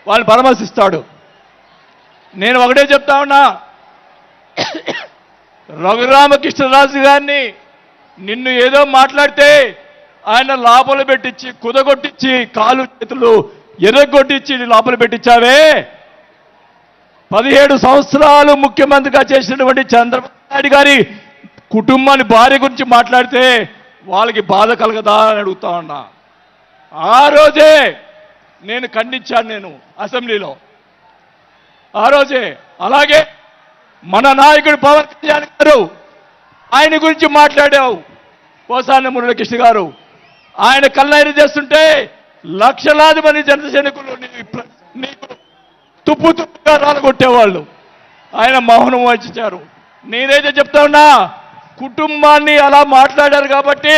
వాళ్ళని పరామర్శిస్తాడు. నేను ఒకటే చెప్తా ఉన్నా, రఘురామకృష్ణరాజు గారిని నిన్ను ఏదో మాట్లాడితే ఆయన లోపల పెట్టించి కుదగొట్టించి కాలు చేతులు ఎర్రగొట్టించి లోపల పెట్టించావే. 17 సంవత్సరాలు ముఖ్యమంత్రిగా చేసినటువంటి చంద్రబాబు నాయుడు గారి కుటుంబాన్ని భార్య గురించి మాట్లాడితే వాళ్ళకి బాధ కలగదా అని అడుగుతా ఉన్నా. ఆ రోజే నేను ఖండించాను, నేను అసెంబ్లీలో ఆ రోజే. అలాగే మన నాయకుడు పవన్ కళ్యాణ్ గారు, ఆయన గురించి మాట్లాడావు పోసాని మురళీకృష్ణ గారు. ఆయన కళ్ళైన చేస్తుంటే లక్షలాది మంది జన సైనికులు నీకు తుప్పు తుప్పుగా రాలగొట్టేవాళ్ళు. ఆయన మౌనం వహించారు. నేనైతే చెప్తా ఉన్నా, కుటుంబాన్ని అలా మాట్లాడారు కాబట్టి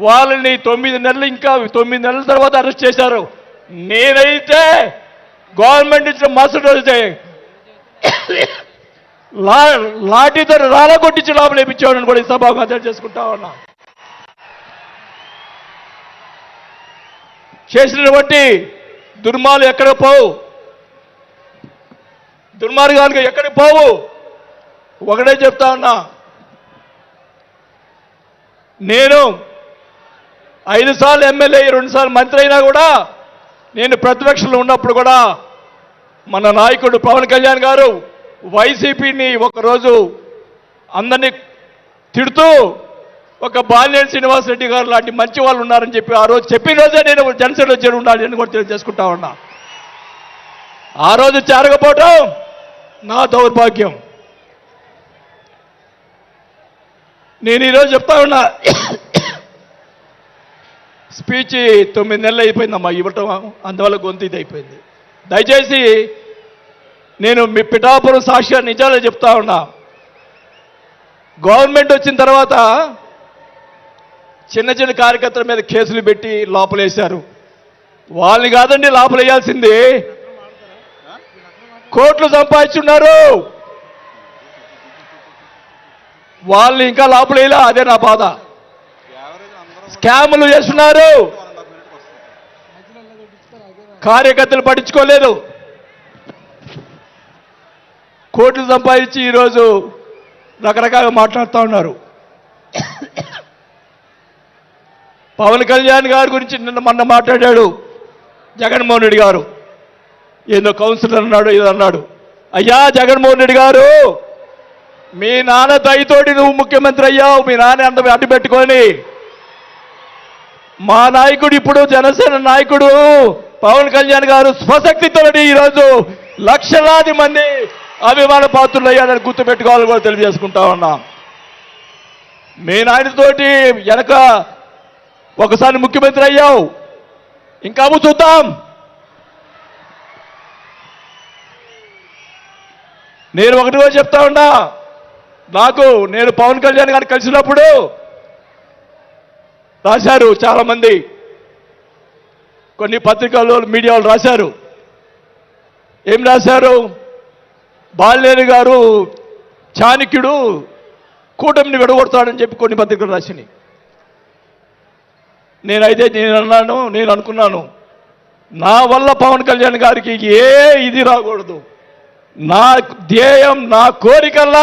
వాళ్ళని 9 నెలలు, ఇంకా 9 నెలల తర్వాత అరెస్ట్ చేశారు. నేనైతే గవర్నమెంట్ ఇచ్చిన మరుసటి రోజే లాఠీతో రాలగొట్టించి లోపల వేయించేవాడిని కూడా ఈ సభాగా చేసుకుంటా ఉన్నా. చేసినటువంటి దుర్మార్గాలు ఎక్కడ పోవు, దుర్మార్గాలు ఎక్కడ పోవు. ఒకటే చెప్తా ఉన్నా, నేను 5 సార్లు ఎమ్మెల్యే, 2 సార్లు మంత్రి అయినా కూడా, నేను ప్రతిపక్షంలో ఉన్నప్పుడు కూడా మన నాయకుడు పవన్ కళ్యాణ్ గారు వైసీపీని ఒకరోజు అందరినీ తిడుతూ ఒక బాలినేని శ్రీనివాసరెడ్డి గారు లాంటి మంచి వాళ్ళు ఉన్నారని చెప్పి ఆ రోజు చెప్పిన రోజే నేను జనసేనలో చేరి ఉండాలి అని కూడా తెలియజేసుకుంటా ఉన్నా. ఆ రోజు చేరకపోవటం నా దౌర్భాగ్యం. నేను ఈరోజు చెప్తా ఉన్నా, స్పీచ్ 9 నెలలు అయిపోయిందమ్మా ఇవ్వటం, అందువల్ల గొంతు ఇది అయిపోయింది. దయచేసి నేను మీ పిఠాపురం సాక్షిగా నిజాలు చెప్తా ఉన్నా. గవర్నమెంట్ వచ్చిన తర్వాత చిన్న చిన్న కార్యకర్తల మీద కేసులు పెట్టి లోపలేశారు. వాళ్ళని కాదండి లోపలేయాల్సింది, కోట్లు సంపాదించున్నారు. వాళ్ళని ఇంకా లోపలేలా, అదే నా బాధ. స్కాములు చేస్తున్నారు, కార్యకర్తలు పట్టించుకోలేదు. కోట్లు సంపాదించి ఈరోజు రకరకాలుగా మాట్లాడుతూ ఉన్నారు. పవన్ కళ్యాణ్ గారి గురించి మొన్న మాట్లాడాడు జగన్మోహన్ రెడ్డి గారు. ఏదో కౌన్సిలర్ అన్నాడు, ఏదో అన్నాడు. అయ్యా జగన్మోహన్ రెడ్డి గారు, మీ నాన్న దయతోటి నువ్వు ముఖ్యమంత్రి అయ్యావు. మీ నాన్న అంత అడ్డు పెట్టుకొని, మా నాయకుడు ఇప్పుడు జనసేన నాయకుడు పవన్ కళ్యాణ్ గారు స్వశక్తితోటి ఈరోజు లక్షలాది మంది అభిమాన పాత్రులు అయ్యాడని గుర్తుపెట్టుకోవాలని కూడా తెలియజేసుకుంటా ఉన్నా. మీ నాయనతోటి వెనక ఒకసారి ముఖ్యమంత్రి అయ్యావు, ఇంకా చూద్దాం. నేను ఒకటి కూడా చెప్తా ఉన్నా, నేను పవన్ కళ్యాణ్ గారిని కలిసినప్పుడు రాశారు చాలామంది, కొన్ని పత్రికల్లో మీడియా వాళ్ళు రాశారు. ఏం రాశారు? బాలినేని గారు చాణక్యుడు, కూటమిని విడగొడతాడని చెప్పి కొన్ని పత్రికలు రాసినాయి. నేను అనుకున్నాను, నా వల్ల పవన్ కళ్యాణ్ గారికి ఇది రాకూడదు. నా ధ్యేయం, నా కోరికల్లా